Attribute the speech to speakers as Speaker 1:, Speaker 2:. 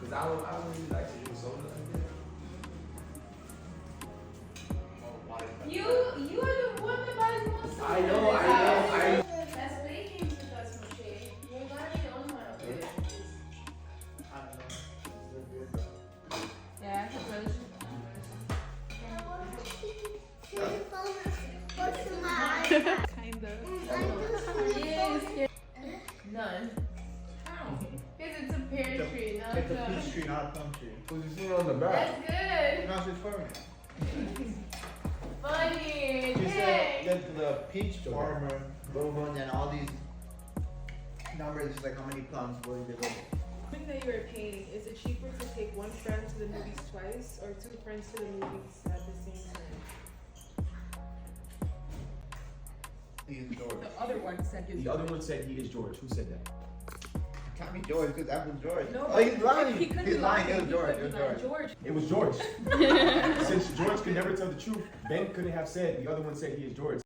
Speaker 1: Cause I don't really like to drink soda like that.
Speaker 2: You are the one that buys most soda.
Speaker 1: I know.
Speaker 2: That's baking to us, Moshe. You're gonna be the only one up there. Yeah, I suppose. Kind of. Yes. None. How? Because it's a pear tree, not
Speaker 3: It's a
Speaker 2: a
Speaker 3: peach tree, not a plum tree.
Speaker 1: What you see on the back?
Speaker 2: That's good.
Speaker 3: No, she's farming.
Speaker 2: Funny.
Speaker 3: She
Speaker 2: Hey.
Speaker 3: said the peach farmer, and then all these numbers, like how many plums will you get?
Speaker 4: Thing that you were paying, is it cheaper to take one friend to the movies twice or two friends to the movies at the same time?
Speaker 3: He's George.
Speaker 4: The other one said you.
Speaker 1: The other one said he is George. Who said that?
Speaker 3: Can't be George because that was George.
Speaker 4: No,
Speaker 3: oh, he's lying.
Speaker 4: He could
Speaker 3: He's
Speaker 4: be
Speaker 3: lying.
Speaker 4: lying.
Speaker 3: It was George. It
Speaker 4: He
Speaker 3: was
Speaker 4: could be lying.
Speaker 3: George.
Speaker 4: George.
Speaker 1: It was George. Since George could never tell the truth, Ben couldn't have said the other one said he is George.